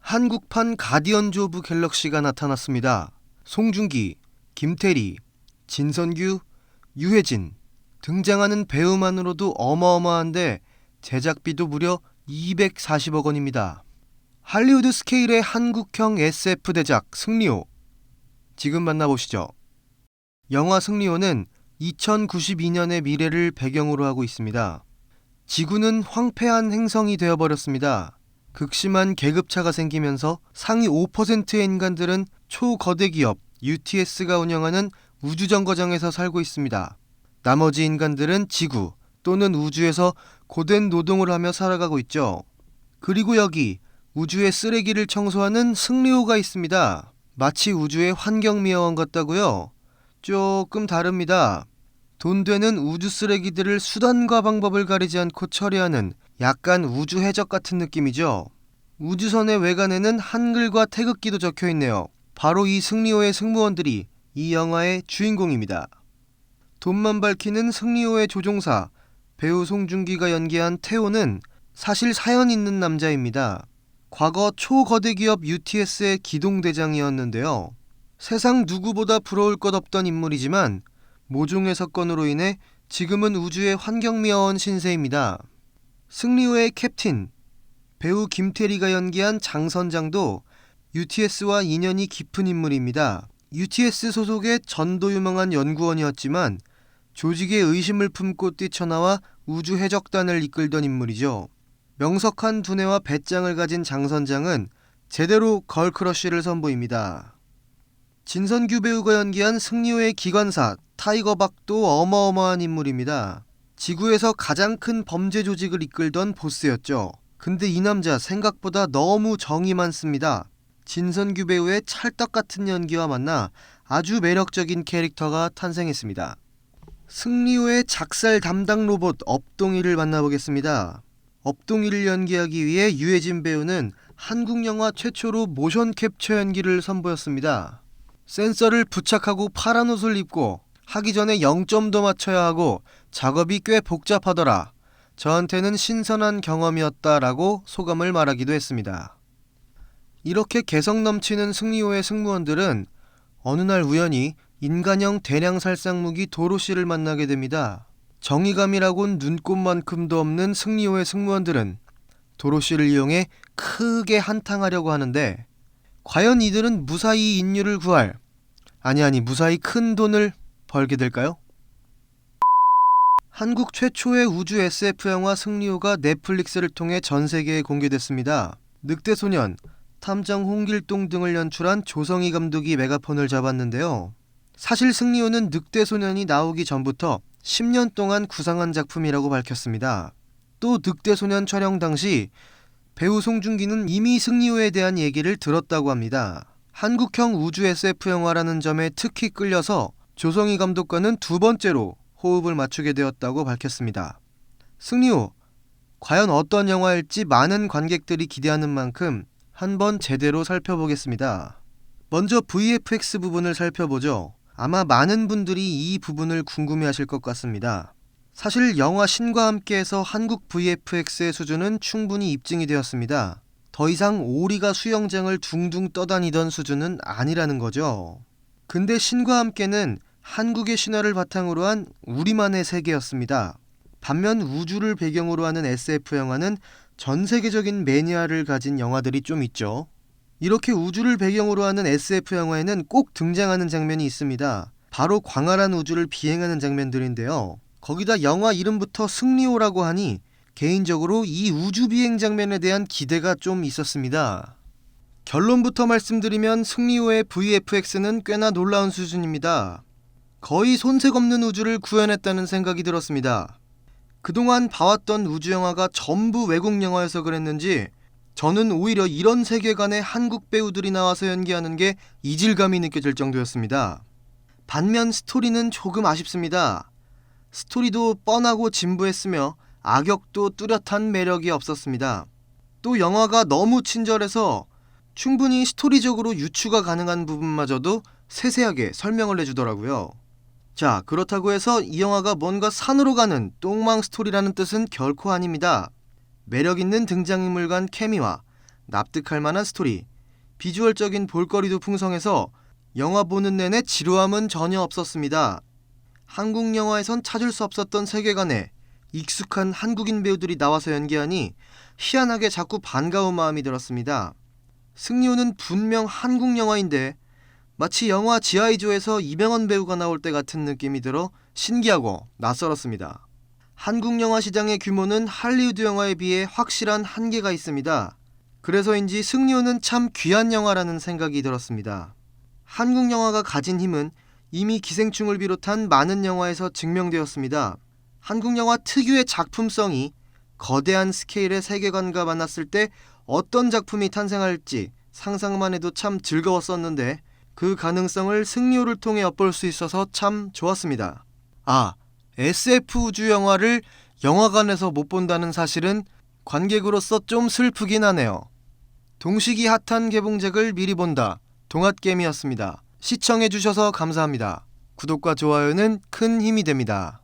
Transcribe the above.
한국판 가디언즈 오브 갤럭시가 나타났습니다. 송중기, 김태리, 진선규, 유해진 등장하는 배우만으로도 어마어마한데 제작비도 무려 240억 원입니다. 할리우드 스케일의 한국형 SF 대작 승리호. 지금 만나보시죠. 영화 승리호는 2092년의 미래를 배경으로 하고 있습니다. 지구는 황폐한 행성이 되어버렸습니다. 극심한 계급차가 생기면서 상위 5%의 인간들은 초거대 기업 UTS가 운영하는 우주정거장에서 살고 있습니다. 나머지 인간들은 지구 또는 우주에서 고된 노동을 하며 살아가고 있죠. 그리고 여기 우주의 쓰레기를 청소하는 승리호가 있습니다. 마치 우주의 환경미화원 같다고요? 조금 다릅니다. 돈 되는 우주 쓰레기들을 수단과 방법을 가리지 않고 처리하는 약간 우주 해적 같은 느낌이죠. 우주선의 외관에는 한글과 태극기도 적혀있네요. 바로 이 승리호의 승무원들이 이 영화의 주인공입니다. 돈만 밝히는 승리호의 조종사 배우 송중기가 연기한 태호는 사실 사연 있는 남자입니다. 과거 초거대 기업 UTS의 기동대장이었는데요. 세상 누구보다 부러울 것 없던 인물이지만 모종의 사건으로 인해 지금은 우주의 환경미화원 신세입니다. 승리호의 캡틴 배우 김태리가 연기한 장 선장도 UTS와 인연이 깊은 인물입니다. UTS 소속의 전도 유망한 연구원이었지만 조직에 의심을 품고 뛰쳐나와 우주 해적단을 이끌던 인물이죠. 명석한 두뇌와 배짱을 가진 장 선장은 제대로 걸크러쉬를 선보입니다. 진선규 배우가 연기한 승리호의 기관사 타이거박도 어마어마한 인물입니다. 지구에서 가장 큰 범죄 조직을 이끌던 보스였죠. 근데 이 남자 생각보다 너무 정이 많습니다. 진선규 배우의 찰떡같은 연기와 만나 아주 매력적인 캐릭터가 탄생했습니다. 승리호의 작살 담당 로봇 업동이를 만나보겠습니다. 업동이를 연기하기 위해 유해진 배우는 한국 영화 최초로 모션 캡처 연기를 선보였습니다. 센서를 부착하고 파란 옷을 입고 하기 전에 0점도 맞춰야 하고 작업이 꽤 복잡하더라. 저한테는 신선한 경험이었다라고 소감을 말하기도 했습니다. 이렇게 개성 넘치는 승리호의 승무원들은 어느 날 우연히 인간형 대량 살상무기 도로시를 만나게 됩니다. 정의감이라곤 눈꼽만큼도 없는 승리호의 승무원들은 도로시를 이용해 크게 한탕하려고 하는데 과연 이들은 무사히 인류를 구할 무사히 큰 돈을 벌게 될까요? 한국 최초의 우주 SF 영화 승리호가 넷플릭스를 통해 전 세계에 공개됐습니다. 늑대소년, 탐정 홍길동 등을 연출한 조성희 감독이 메가폰을 잡았는데요. 사실 승리호는 늑대소년이 나오기 전부터 10년 동안 구상한 작품이라고 밝혔습니다. 또 늑대소년 촬영 당시 배우 송중기는 이미 승리호에 대한 얘기를 들었다고 합니다. 한국형 우주 SF 영화라는 점에 특히 끌려서 조성희 감독과는 두 번째로 호흡을 맞추게 되었다고 밝혔습니다. 승리호, 과연 어떤 영화일지 많은 관객들이 기대하는 만큼 한번 제대로 살펴보겠습니다. 먼저 VFX 부분을 살펴보죠. 아마 많은 분들이 이 부분을 궁금해하실 것 같습니다. 사실 영화 신과 함께해서 한국 VFX의 수준은 충분히 입증이 되었습니다. 더 이상 오리가 수영장을 둥둥 떠다니던 수준은 아니라는 거죠. 근데 신과 함께는 한국의 신화를 바탕으로 한 우리만의 세계였습니다. 반면 우주를 배경으로 하는 SF 영화는 전 세계적인 매니아를 가진 영화들이 좀 있죠. 이렇게 우주를 배경으로 하는 SF 영화에는 꼭 등장하는 장면이 있습니다. 바로 광활한 우주를 비행하는 장면들인데요. 거기다 영화 이름부터 승리호라고 하니 개인적으로 이 우주 비행 장면에 대한 기대가 좀 있었습니다. 결론부터 말씀드리면 승리호의 VFX는 꽤나 놀라운 수준입니다. 거의 손색 없는 우주를 구현했다는 생각이 들었습니다. 그동안 봐왔던 우주 영화가 전부 외국 영화여서 그랬는지 저는 오히려 이런 세계관에 한국 배우들이 나와서 연기하는 게 이질감이 느껴질 정도였습니다. 반면 스토리는 조금 아쉽습니다. 스토리도 뻔하고 진부했으며 악역도 뚜렷한 매력이 없었습니다. 또 영화가 너무 친절해서 충분히 스토리적으로 유추가 가능한 부분마저도 세세하게 설명을 해주더라고요. 자, 그렇다고 해서 이 영화가 뭔가 산으로 가는 똥망 스토리라는 뜻은 결코 아닙니다. 매력있는 등장인물 간 케미와 납득할 만한 스토리, 비주얼적인 볼거리도 풍성해서 영화 보는 내내 지루함은 전혀 없었습니다. 한국 영화에선 찾을 수 없었던 세계관에 익숙한 한국인 배우들이 나와서 연기하니 희한하게 자꾸 반가운 마음이 들었습니다. 승리호는 분명 한국 영화인데 마치 영화 지아이조에서 이병헌 배우가 나올 때 같은 느낌이 들어 신기하고 낯설었습니다. 한국 영화 시장의 규모는 할리우드 영화에 비해 확실한 한계가 있습니다. 그래서인지 승리호는 참 귀한 영화라는 생각이 들었습니다. 한국 영화가 가진 힘은 이미 기생충을 비롯한 많은 영화에서 증명되었습니다. 한국 영화 특유의 작품성이 거대한 스케일의 세계관과 만났을 때 어떤 작품이 탄생할지 상상만 해도 참 즐거웠었는데 그 가능성을 승리호를 통해 엿볼 수 있어서 참 좋았습니다. SF 우주 영화를 영화관에서 못 본다는 사실은 관객으로서 좀 슬프긴 하네요. 동시기 핫한 개봉작을 미리 본다. 동핫게임이었습니다. 시청해주셔서 감사합니다. 구독과 좋아요는 큰 힘이 됩니다.